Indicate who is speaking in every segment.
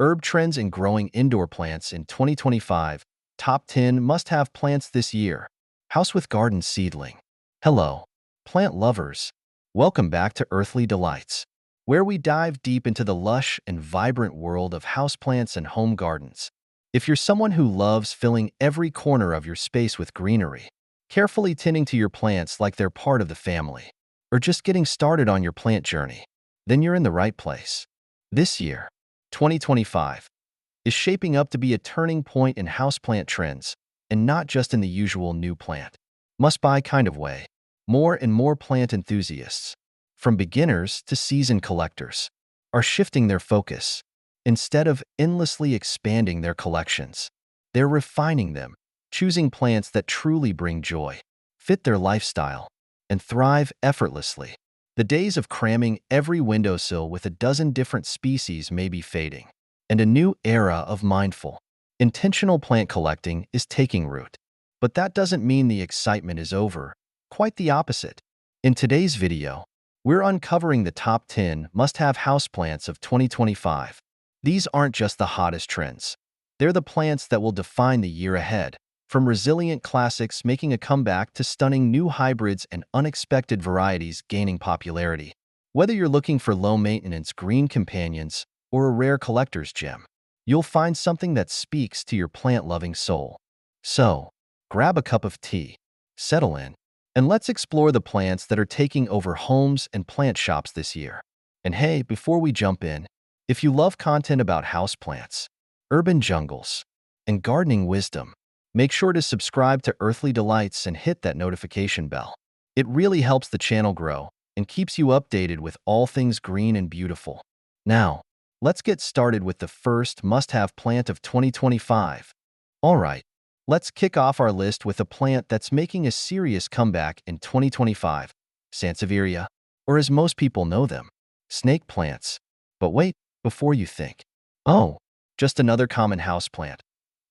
Speaker 1: Herb Trends in Growing Indoor Plants in 2025. Top 10 Must-Have Plants This Year. House with Garden Seedling. Hello, plant lovers. Welcome back to Earthly Delights, where we dive deep into the lush and vibrant world of houseplants and home gardens. If you're someone who loves filling every corner of your space with greenery, carefully tending to your plants like they're part of the family, or just getting started on your plant journey, then you're in the right place. This year, 2025, is shaping up to be a turning point in houseplant trends, and not just in the usual new plant, must-buy kind of way. More and more plant enthusiasts, from beginners to seasoned collectors, are shifting their focus. Instead of endlessly expanding their collections, they're refining them, choosing plants that truly bring joy, fit their lifestyle, and thrive effortlessly. The days of cramming every windowsill with a dozen different species may be fading, and a new era of mindful, intentional plant collecting is taking root. But that doesn't mean the excitement is over. Quite the opposite. In today's video, we're uncovering the top 10 must-have houseplants of 2025. These aren't just the hottest trends. They're the plants that will define the year ahead, from resilient classics making a comeback to stunning new hybrids and unexpected varieties gaining popularity. Whether you're looking for low-maintenance green companions or a rare collector's gem, you'll find something that speaks to your plant-loving soul. So, grab a cup of tea, settle in, and let's explore the plants that are taking over homes and plant shops this year. And hey, before we jump in, if you love content about houseplants, urban jungles, and gardening wisdom, make sure to subscribe to Earthly Delights and hit that notification bell. It really helps the channel grow and keeps you updated with all things green and beautiful. Now, let's get started with the first must-have plant of 2025. Alright, let's kick off our list with a plant that's making a serious comeback in 2025, Sansevieria, or as most people know them, snake plants. But wait, before you think, oh, just another common houseplant.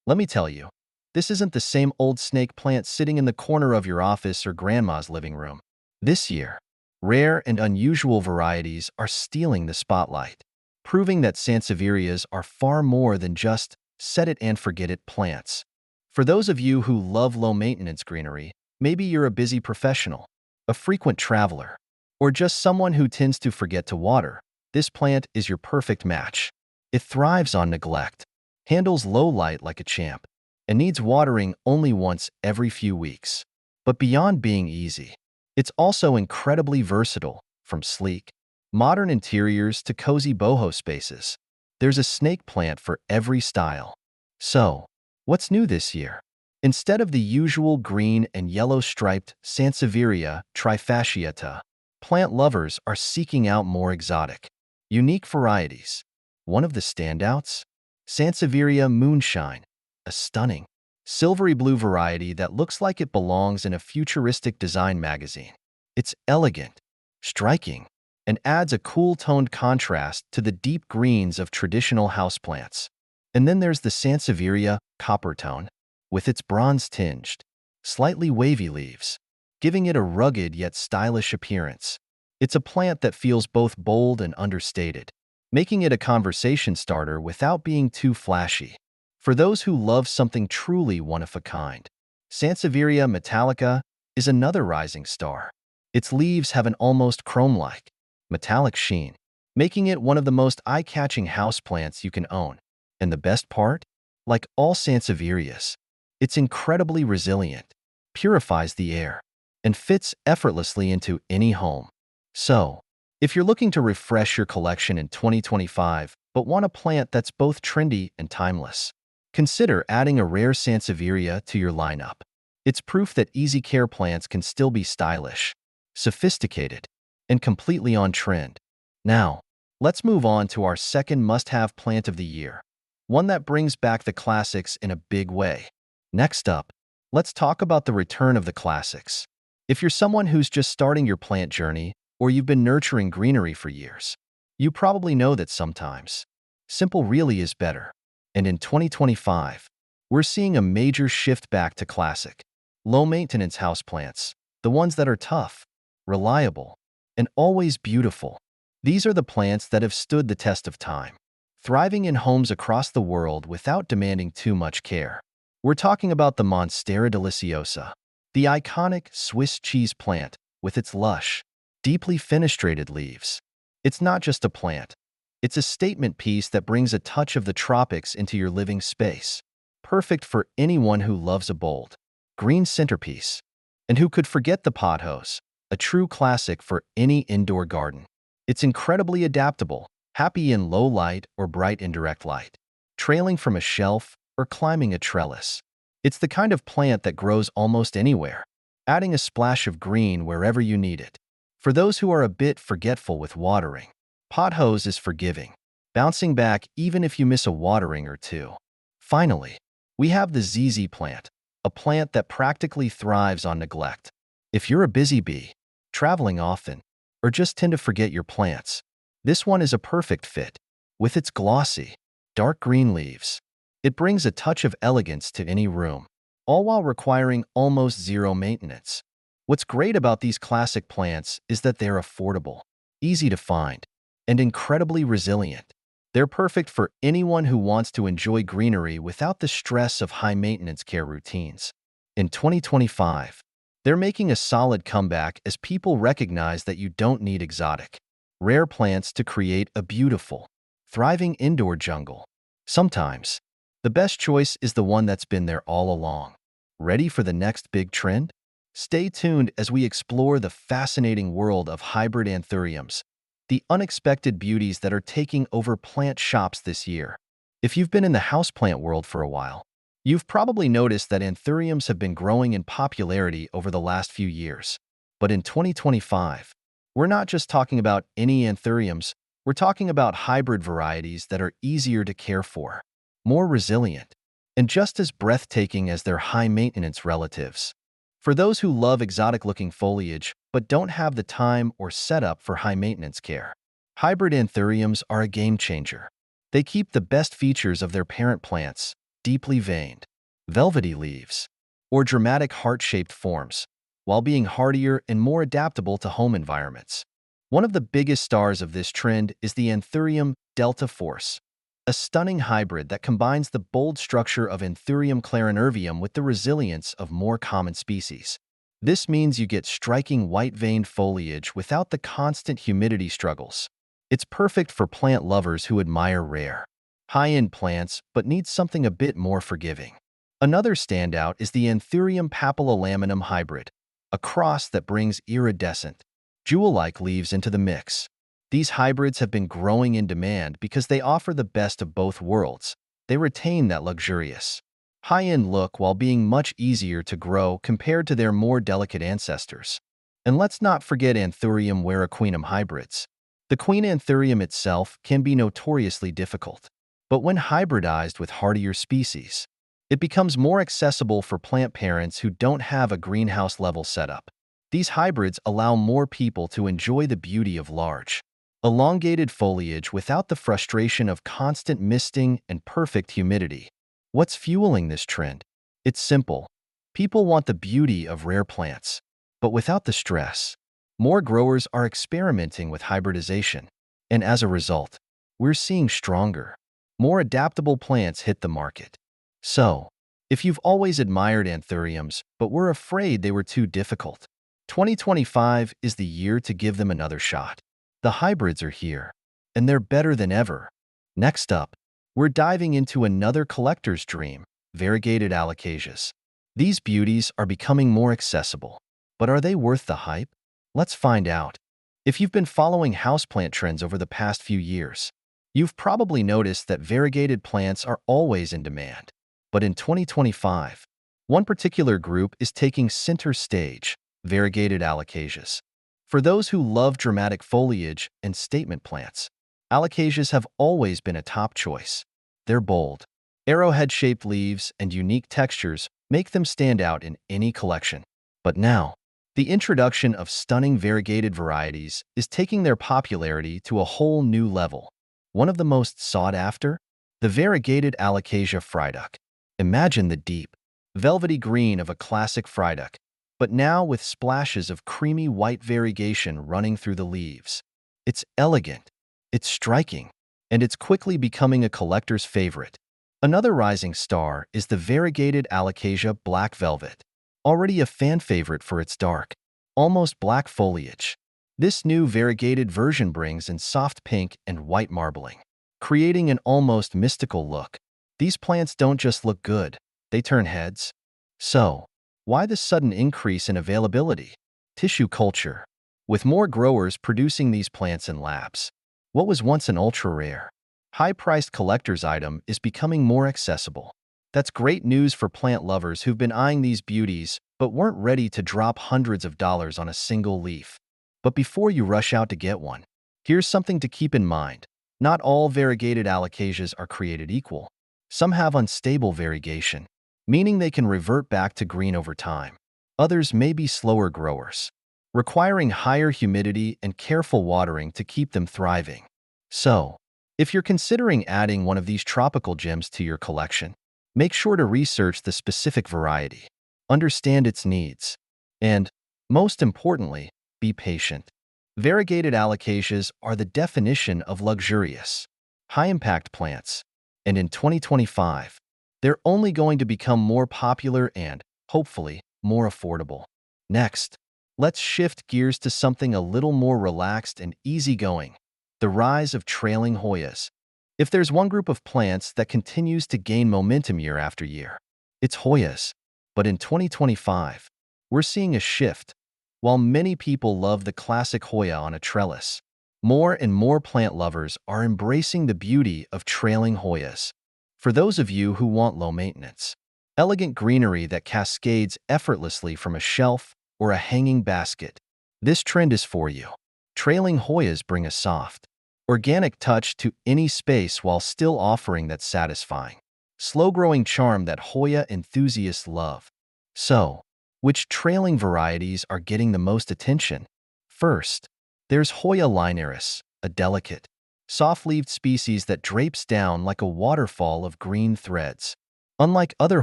Speaker 1: Let me tell you, this isn't the same old snake plant sitting in the corner of your office or grandma's living room. This year, rare and unusual varieties are stealing the spotlight, proving that Sansevierias are far more than just set-it-and-forget-it plants. For those of you who love low-maintenance greenery, maybe you're a busy professional, a frequent traveler, or just someone who tends to forget to water, this plant is your perfect match. It thrives on neglect, handles low light like a champ, and needs watering only once every few weeks. But beyond being easy, it's also incredibly versatile, from sleek, modern interiors to cozy boho spaces. There's a snake plant for every style. So, what's new this year? Instead of the usual green and yellow striped Sansevieria trifasciata, plant lovers are seeking out more exotic, unique varieties. One of the standouts? Sansevieria Moonshine, a stunning, silvery blue variety that looks like it belongs in a futuristic design magazine. It's elegant, striking, and adds a cool-toned contrast to the deep greens of traditional houseplants. And then there's the Sansevieria Coppertone, with its bronze-tinged, slightly wavy leaves, giving it a rugged yet stylish appearance. It's a plant that feels both bold and understated, making it a conversation starter without being too flashy. For those who love something truly one-of-a-kind, Sansevieria metallica is another rising star. Its leaves have an almost chrome-like, metallic sheen, making it one of the most eye-catching houseplants you can own. And the best part? Like all Sansevierias, it's incredibly resilient, purifies the air, and fits effortlessly into any home. So, if you're looking to refresh your collection in 2025 but want a plant that's both trendy and timeless, consider adding a rare Sansevieria to your lineup. It's proof that easy care plants can still be stylish, sophisticated, and completely on trend. Now, let's move on to our second must-have plant of the year, one that brings back the classics in a big way. Next up, let's talk about the return of the classics. If you're someone who's just starting your plant journey, or you've been nurturing greenery for years, you probably know that sometimes simple really is better. And in 2025, we're seeing a major shift back to classic, low-maintenance houseplants, the ones that are tough, reliable, and always beautiful. These are the plants that have stood the test of time, thriving in homes across the world without demanding too much care. We're talking about the Monstera deliciosa, the iconic Swiss cheese plant with its lush, deeply fenestrated leaves. It's not just a plant. It's a statement piece that brings a touch of the tropics into your living space, perfect for anyone who loves a bold, green centerpiece. And who could forget the pothos, a true classic for any indoor garden. It's incredibly adaptable, happy in low light or bright indirect light, trailing from a shelf or climbing a trellis. It's the kind of plant that grows almost anywhere, adding a splash of green wherever you need it. For those who are a bit forgetful with watering, pothose is forgiving, bouncing back even if you miss a watering or two. Finally, we have the ZZ plant, a plant that practically thrives on neglect. If you're a busy bee, traveling often, or just tend to forget your plants, this one is a perfect fit. With its glossy, dark green leaves, it brings a touch of elegance to any room, all while requiring almost zero maintenance. What's great about these classic plants is that they're affordable, easy to find, and incredibly resilient. They're perfect for anyone who wants to enjoy greenery without the stress of high-maintenance care routines. In 2025, they're making a solid comeback as people recognize that you don't need exotic, rare plants to create a beautiful, thriving indoor jungle. Sometimes, the best choice is the one that's been there all along. Ready for the next big trend? Stay tuned as we explore the fascinating world of hybrid anthuriums, the unexpected beauties that are taking over plant shops this year. If you've been in the houseplant world for a while, you've probably noticed that anthuriums have been growing in popularity over the last few years. But in 2025, we're not just talking about any anthuriums, we're talking about hybrid varieties that are easier to care for, more resilient, and just as breathtaking as their high-maintenance relatives. For those who love exotic-looking foliage but don't have the time or setup for high-maintenance care, hybrid anthuriums are a game-changer. They keep the best features of their parent plants, deeply veined, velvety leaves, or dramatic heart-shaped forms, while being hardier and more adaptable to home environments. One of the biggest stars of this trend is the Anthurium Delta Force, a stunning hybrid that combines the bold structure of Anthurium clarinervium with the resilience of more common species. This means you get striking white-veined foliage without the constant humidity struggles. It's perfect for plant lovers who admire rare, high-end plants but need something a bit more forgiving. Another standout is the Anthurium papillolaminum hybrid, a cross that brings iridescent, jewel-like leaves into the mix. These hybrids have been growing in demand because they offer the best of both worlds. They retain that luxurious, high-end look while being much easier to grow compared to their more delicate ancestors. And let's not forget Anthurium veroquinum hybrids. The queen Anthurium itself can be notoriously difficult, but when hybridized with hardier species, it becomes more accessible for plant parents who don't have a greenhouse-level setup. These hybrids allow more people to enjoy the beauty of large, elongated foliage without the frustration of constant misting and perfect humidity. What's fueling this trend? It's simple. People want the beauty of rare plants, but without the stress. More growers are experimenting with hybridization, and as a result, we're seeing stronger, more adaptable plants hit the market. So, if you've always admired anthuriums but were afraid they were too difficult, 2025 is the year to give them another shot. The hybrids are here, and they're better than ever. Next up, we're diving into another collector's dream, variegated Alocasias. These beauties are becoming more accessible, but are they worth the hype? Let's find out. If you've been following houseplant trends over the past few years, you've probably noticed that variegated plants are always in demand. But in 2025, one particular group is taking center stage, variegated Alocasias. For those who love dramatic foliage and statement plants, Alocasias have always been a top choice. Their bold, arrowhead-shaped leaves and unique textures make them stand out in any collection. But now, the introduction of stunning variegated varieties is taking their popularity to a whole new level. One of the most sought-after? The variegated Alocasia fryduck. Imagine the deep, velvety green of a classic fryduck, but now with splashes of creamy white variegation running through the leaves. It's elegant, it's striking, and it's quickly becoming a collector's favorite. Another rising star is the variegated Alocasia Black Velvet, already a fan favorite for its dark, almost black foliage. This new variegated version brings in soft pink and white marbling, creating an almost mystical look. These plants don't just look good, they turn heads. So, why the sudden increase in availability? Tissue culture. With more growers producing these plants in labs, what was once an ultra-rare, high-priced collector's item is becoming more accessible. That's great news for plant lovers who've been eyeing these beauties but weren't ready to drop hundreds of dollars on a single leaf. But before you rush out to get one, here's something to keep in mind. Not all variegated alocasias are created equal. Some have unstable variegation, meaning they can revert back to green over time. Others may be slower growers, requiring higher humidity and careful watering to keep them thriving. So, if you're considering adding one of these tropical gems to your collection, make sure to research the specific variety, understand its needs, and, most importantly, be patient. Variegated alocasias are the definition of luxurious, high-impact plants, and in 2025, they're only going to become more popular and, hopefully, more affordable. Next, let's shift gears to something a little more relaxed and easygoing: the rise of trailing Hoyas. If there's one group of plants that continues to gain momentum year after year, it's Hoyas. But in 2025, we're seeing a shift. While many people love the classic Hoya on a trellis, more and more plant lovers are embracing the beauty of trailing Hoyas. For those of you who want low maintenance, elegant greenery that cascades effortlessly from a shelf or a hanging basket, this trend is for you. Trailing Hoyas bring a soft, organic touch to any space while still offering that satisfying, slow-growing charm that Hoya enthusiasts love. So, which trailing varieties are getting the most attention? First, there's Hoya linearis, a delicate, soft-leaved species that drapes down like a waterfall of green threads. Unlike other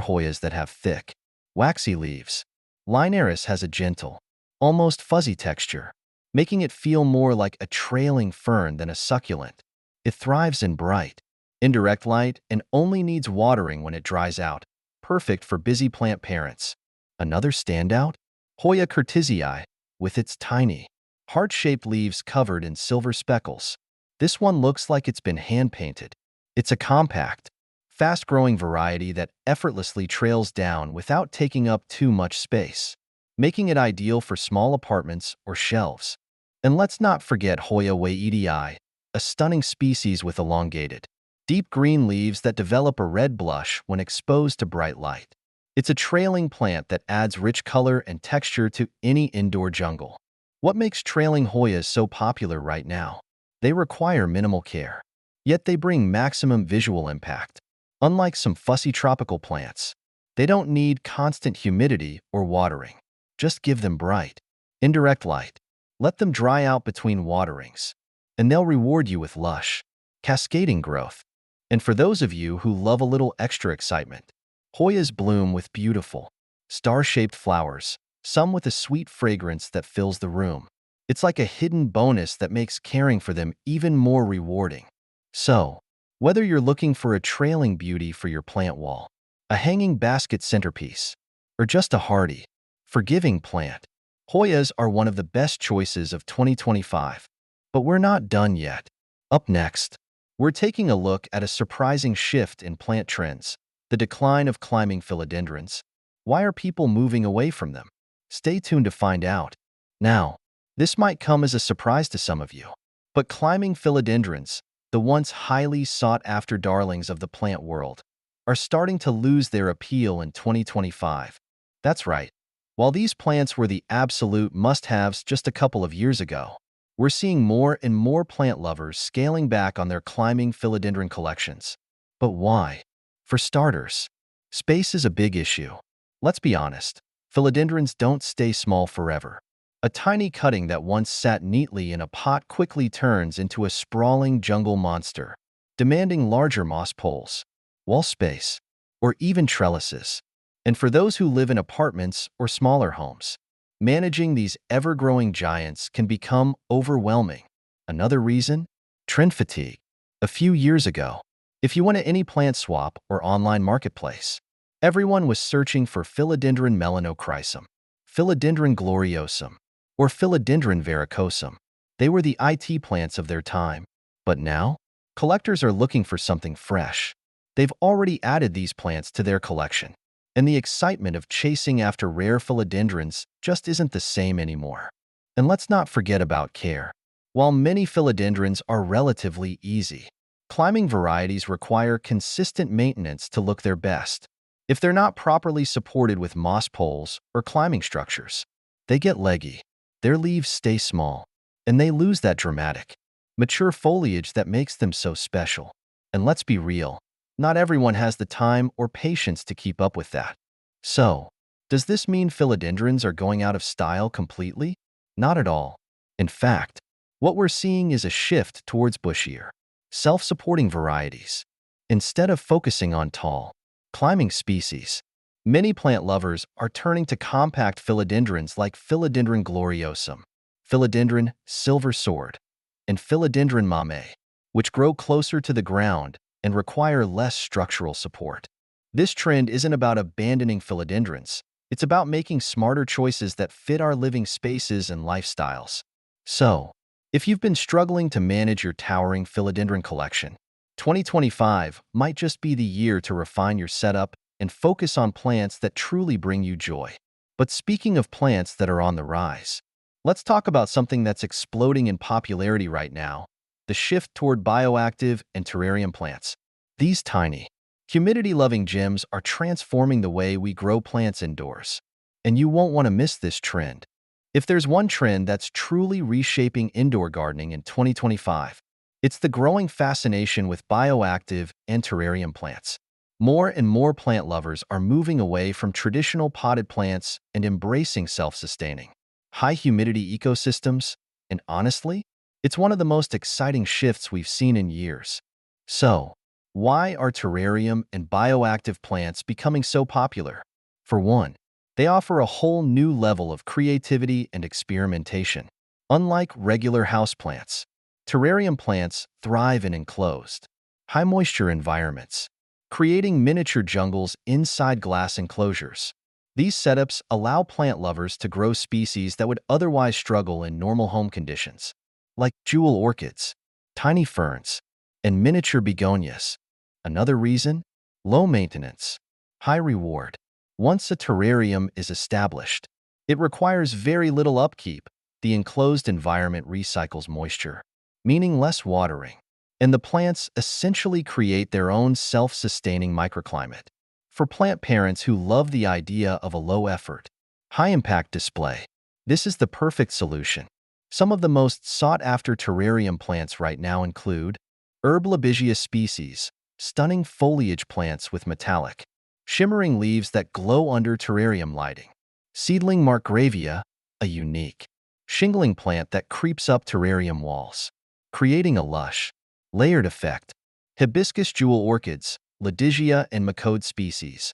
Speaker 1: Hoyas that have thick, waxy leaves, linearis has a gentle, almost fuzzy texture, making it feel more like a trailing fern than a succulent. It thrives in bright, indirect light and only needs watering when it dries out, perfect for busy plant parents. Another standout? Hoya curtisii, with its tiny, heart-shaped leaves covered in silver speckles. This one looks like it's been hand-painted. It's a compact, fast-growing variety that effortlessly trails down without taking up too much space, making it ideal for small apartments or shelves. And let's not forget Hoya Varieties, a stunning species with elongated, deep green leaves that develop a red blush when exposed to bright light. It's a trailing plant that adds rich color and texture to any indoor jungle. What makes trailing Hoyas so popular right now? They require minimal care, yet they bring maximum visual impact. Unlike some fussy tropical plants, they don't need constant humidity or watering. Just give them bright, indirect light. Let them dry out between waterings, and they'll reward you with lush, cascading growth. And for those of you who love a little extra excitement, Hoyas bloom with beautiful, star-shaped flowers, some with a sweet fragrance that fills the room. It's like a hidden bonus that makes caring for them even more rewarding. So, whether you're looking for a trailing beauty for your plant wall, a hanging basket centerpiece, or just a hardy, forgiving plant, Hoyas are one of the best choices of 2025. But we're not done yet. Up next, we're taking a look at a surprising shift in plant trends: the decline of climbing philodendrons. Why are people moving away from them? Stay tuned to find out. Now, this might come as a surprise to some of you, but climbing philodendrons, the once highly sought-after darlings of the plant world, are starting to lose their appeal in 2025. That's right. While these plants were the absolute must-haves just a couple of years ago, we're seeing more and more plant lovers scaling back on their climbing philodendron collections. But why? For starters, space is a big issue. Let's be honest, philodendrons don't stay small forever. A tiny cutting that once sat neatly in a pot quickly turns into a sprawling jungle monster, demanding larger moss poles, wall space, or even trellises. And for those who live in apartments or smaller homes, managing these ever-growing giants can become overwhelming. Another reason? Trend fatigue. A few years ago, if you went to any plant swap or online marketplace, everyone was searching for Philodendron melanochrysum, Philodendron gloriosum, or Philodendron varicosum. They were the IT plants of their time. But now, collectors are looking for something fresh. They've already added these plants to their collection, and the excitement of chasing after rare philodendrons just isn't the same anymore. And let's not forget about care. While many philodendrons are relatively easy, climbing varieties require consistent maintenance to look their best. If they're not properly supported with moss poles or climbing structures, they get leggy, their leaves stay small, and they lose that dramatic, mature foliage that makes them so special. And let's be real, not everyone has the time or patience to keep up with that. So, does this mean philodendrons are going out of style completely? Not at all. In fact, what we're seeing is a shift towards bushier, self-supporting varieties. Instead of focusing on tall, climbing species, many plant lovers are turning to compact philodendrons like Philodendron gloriosum, Philodendron silver sword, and Philodendron mame, which grow closer to the ground and require less structural support. This trend isn't about abandoning philodendrons. It's about making smarter choices that fit our living spaces and lifestyles. So, if you've been struggling to manage your towering philodendron collection, 2025 might just be the year to refine your setup and focus on plants that truly bring you joy. But speaking of plants that are on the rise, let's talk about something that's exploding in popularity right now: the shift toward bioactive and terrarium plants. These tiny, humidity-loving gems are transforming the way we grow plants indoors. And you won't want to miss this trend. If there's one trend that's truly reshaping indoor gardening in 2025, it's the growing fascination with bioactive and terrarium plants. More and more plant lovers are moving away from traditional potted plants and embracing self-sustaining, high-humidity ecosystems, and honestly, it's one of the most exciting shifts we've seen in years. So, why are terrarium and bioactive plants becoming so popular? For one, they offer a whole new level of creativity and experimentation. Unlike regular houseplants, terrarium plants thrive in enclosed, high-moisture environments, creating miniature jungles inside glass enclosures. These setups allow plant lovers to grow species that would otherwise struggle in normal home conditions, like jewel orchids, tiny ferns, and miniature begonias. Another reason? Low maintenance, high reward. Once a terrarium is established, it requires very little upkeep. The enclosed environment recycles moisture, meaning less watering, and the plants essentially create their own self-sustaining microclimate. For plant parents who love the idea of a low-effort, high-impact display, this is the perfect solution. Some of the most sought-after terrarium plants right now include Herb species, stunning foliage plants with metallic, shimmering leaves that glow under terrarium lighting; seedling Markgravia, a unique, shingling plant that creeps up terrarium walls, creating a lush, layered effect; hibiscus jewel orchids, Ladigia and Macode species.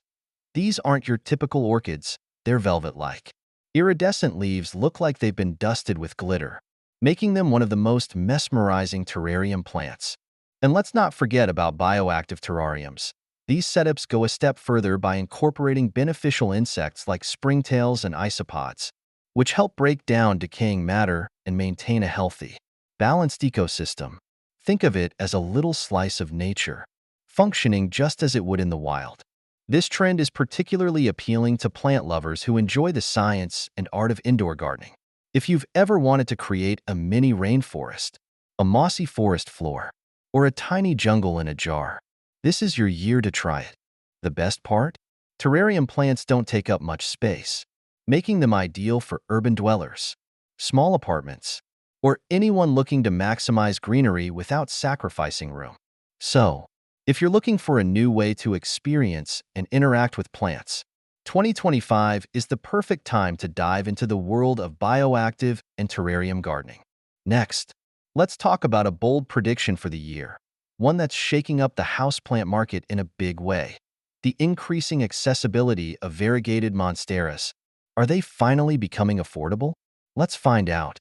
Speaker 1: These aren't your typical orchids, they're velvet-like. Iridescent leaves look like they've been dusted with glitter, making them one of the most mesmerizing terrarium plants. And let's not forget about bioactive terrariums. These setups go a step further by incorporating beneficial insects like springtails and isopods, which help break down decaying matter and maintain a healthy, balanced ecosystem. Think of it as a little slice of nature, functioning just as it would in the wild. This trend is particularly appealing to plant lovers who enjoy the science and art of indoor gardening. If you've ever wanted to create a mini rainforest, a mossy forest floor, or a tiny jungle in a jar, this is your year to try it. The best part? Terrarium plants don't take up much space, making them ideal for urban dwellers, small apartments, or anyone looking to maximize greenery without sacrificing room. So, if you're looking for a new way to experience and interact with plants, 2025 is the perfect time to dive into the world of bioactive and terrarium gardening. Next, let's talk about a bold prediction for the year, one that's shaking up the houseplant market in a big way: the increasing accessibility of Variegated Monsteras. Are they finally becoming affordable? Let's find out.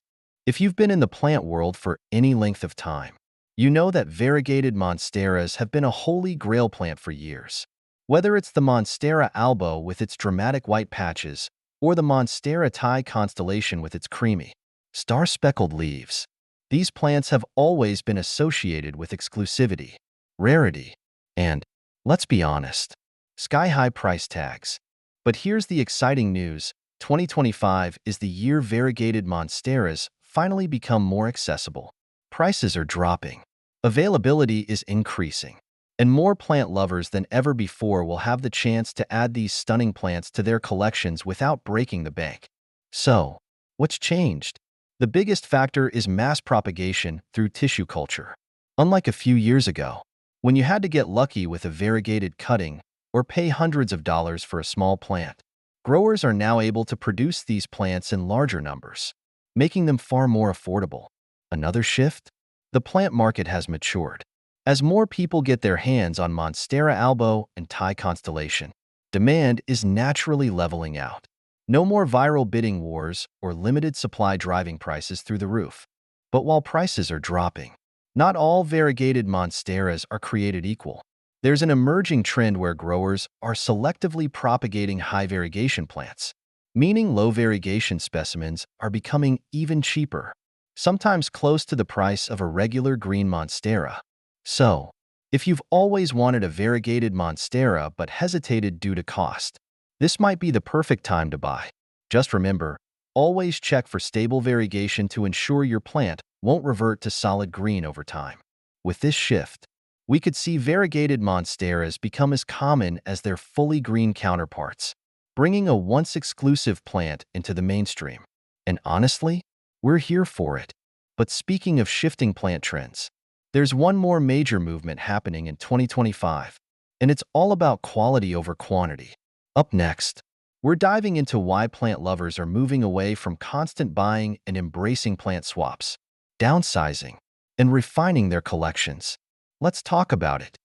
Speaker 1: If you've been in the plant world for any length of time, You know that variegated monsteras have been a holy grail plant for years. Whether it's the Monstera albo with its dramatic white patches, or the Monstera Thai constellation with its creamy, star-speckled leaves, these plants have always been associated with exclusivity, rarity, and, let's be honest, sky-high price tags. But here's the exciting news: 2025 is the year variegated monsteras finally become more accessible. Prices are dropping, availability is increasing, and more plant lovers than ever before will have the chance to add these stunning plants to their collections without breaking the bank. So, what's changed? The biggest factor is mass propagation through tissue culture. Unlike a few years ago, when you had to get lucky with a variegated cutting or pay hundreds of dollars for a small plant, growers are now able to produce these plants in larger numbers, making them far more affordable. Another shift? The plant market has matured. As more people get their hands on Monstera albo and Thai constellation, demand is naturally leveling out. No more viral bidding wars or limited supply driving prices through the roof. But while prices are dropping, not all variegated monsteras are created equal. There's an emerging trend where growers are selectively propagating high variegation plants, meaning low variegation specimens are becoming even cheaper, sometimes close to the price of a regular green monstera. So, if you've always wanted a variegated monstera but hesitated due to cost, this might be the perfect time to buy. Just remember, always check for stable variegation to ensure your plant won't revert to solid green over time. With this shift, we could see variegated monsteras become as common as their fully green counterparts, bringing a once exclusive plant into the mainstream. And honestly, we're here for it. But speaking of shifting plant trends, there's one more major movement happening in 2025, and it's all about quality over quantity. Up next, we're diving into why plant lovers are moving away from constant buying and embracing plant swaps, downsizing, and refining their collections. Let's talk about it.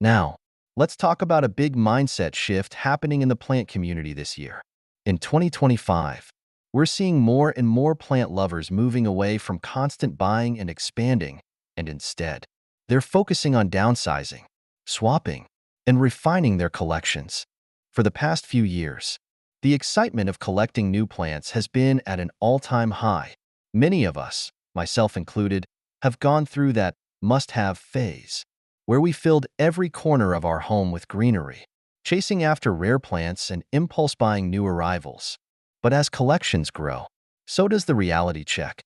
Speaker 1: Now, let's talk about a big mindset shift happening in the plant community this year. In 2025, we're seeing more and more plant lovers moving away from constant buying and expanding, and instead, they're focusing on downsizing, swapping, and refining their collections. For the past few years, the excitement of collecting new plants has been at an all-time high. Many of us, myself included, have gone through that must-have phase, where we filled every corner of our home with greenery, chasing after rare plants and impulse buying new arrivals. But as collections grow, so does the reality check.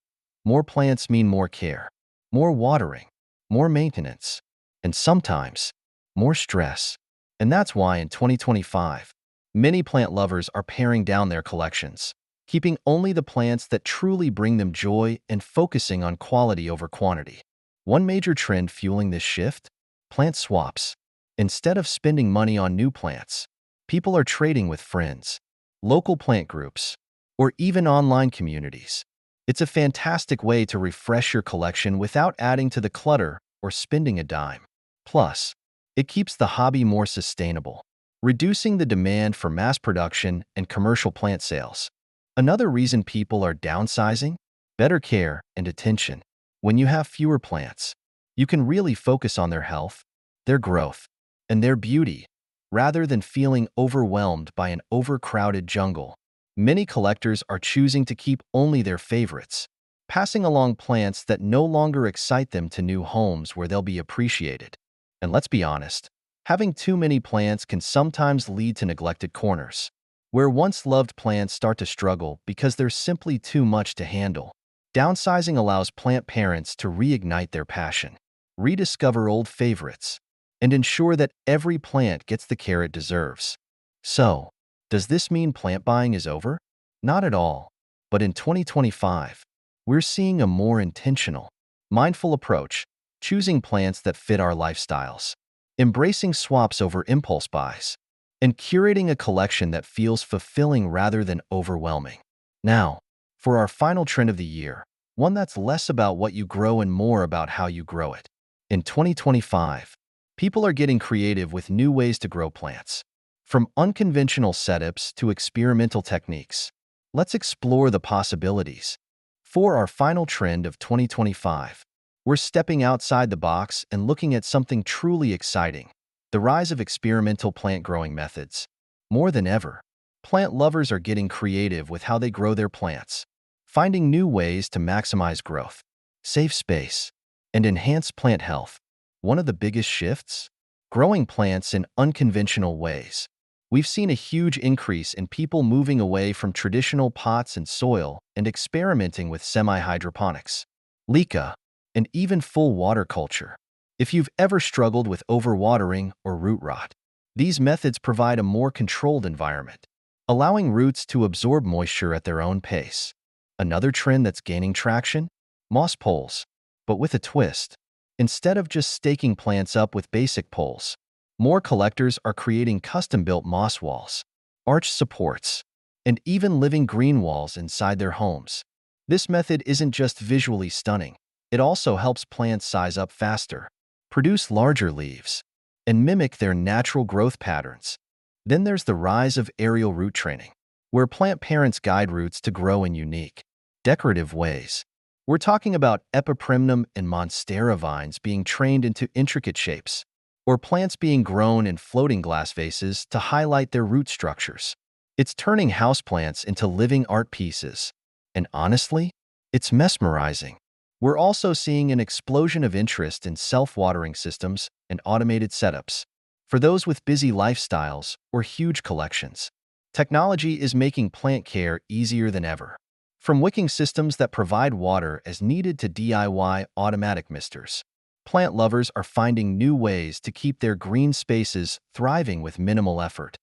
Speaker 1: More plants mean more care, more watering, more maintenance, and sometimes more stress. And that's why in 2025, many plant lovers are paring down their collections, keeping only the plants that truly bring them joy and focusing on quality over quantity. One major trend fueling this shift? Plant swaps. Instead of spending money on new plants, people are trading with friends, local plant groups, or even online communities. It's a fantastic way to refresh your collection without adding to the clutter or spending a dime. Plus, it keeps the hobby more sustainable, reducing the demand for mass production and commercial plant sales. Another reason people are downsizing? Better care and attention. When you have fewer plants, you can really focus on their health, their growth, and their beauty, rather than feeling overwhelmed by an overcrowded jungle. Many collectors are choosing to keep only their favorites, passing along plants that no longer excite them to new homes where they'll be appreciated. And let's be honest, having too many plants can sometimes lead to neglected corners, where once loved plants start to struggle because there's simply too much to handle. Downsizing allows plant parents to reignite their passion, rediscover old favorites, and ensure that every plant gets the care it deserves. So, does this mean plant buying is over? Not at all. But in 2025, we're seeing a more intentional, mindful approach, choosing plants that fit our lifestyles, embracing swaps over impulse buys, and curating a collection that feels fulfilling rather than overwhelming. Now, for our final trend of the year, one that's less about what you grow and more about how you grow it. In 2025, people are getting creative with new ways to grow plants. From unconventional setups to experimental techniques, let's explore the possibilities. For our final trend of 2025, We're stepping outside the box and looking at something truly exciting: the rise of experimental plant growing methods. More than ever, plant lovers are getting creative with how they grow their plants, finding new ways to maximize growth, save space, and enhance plant health. One of the biggest shifts? Growing plants in unconventional ways. We've seen a huge increase in people moving away from traditional pots and soil and experimenting with semi-hydroponics, leca, and even full water culture. If you've ever struggled with overwatering or root rot, these methods provide a more controlled environment, allowing roots to absorb moisture at their own pace. Another trend that's gaining traction? Moss poles, but with a twist. Instead of just staking plants up with basic poles, more collectors are creating custom-built moss walls, arch supports, and even living green walls inside their homes. This method isn't just visually stunning, it also helps plants size up faster, produce larger leaves, and mimic their natural growth patterns. Then there's the rise of aerial root training, where plant parents guide roots to grow in unique, decorative ways. We're talking about Epiprimnum and Monstera vines being trained into intricate shapes, or plants being grown in floating glass vases to highlight their root structures. It's turning houseplants into living art pieces. And honestly, it's mesmerizing. We're also seeing an explosion of interest in self-watering systems and automated setups. For those with busy lifestyles or huge collections, technology is making plant care easier than ever. From wicking systems that provide water as needed to DIY automatic misters, plant lovers are finding new ways to keep their green spaces thriving with minimal effort.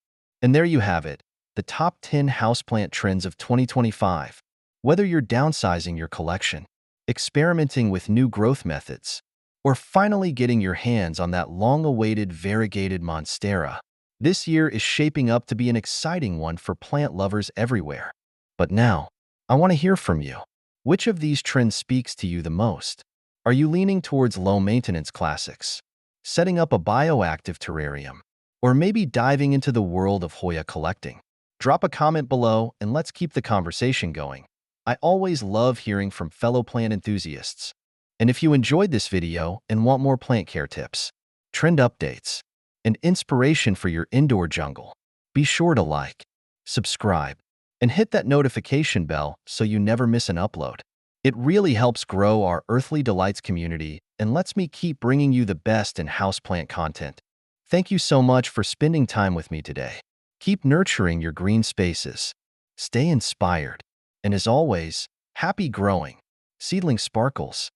Speaker 1: And there you have it, the top 10 houseplant trends of 2025. Whether you're downsizing your collection, experimenting with new growth methods, or finally getting your hands on that long-awaited variegated monstera, this year is shaping up to be an exciting one for plant lovers everywhere. But now, I want to hear from you. Which of these trends speaks to you the most? Are you leaning towards low-maintenance classics, setting up a bioactive terrarium, or maybe diving into the world of Hoya collecting? Drop a comment below and let's keep the conversation going. I always love hearing from fellow plant enthusiasts. And if you enjoyed this video and want more plant care tips, trend updates, and inspiration for your indoor jungle, be sure to like, subscribe, and hit that notification bell so you never miss an upload. It really helps grow our Earthly Delights community and lets me keep bringing you the best in houseplant content. Thank you so much for spending time with me today. Keep nurturing your green spaces. Stay inspired. And as always, happy growing. Seedling sparkles.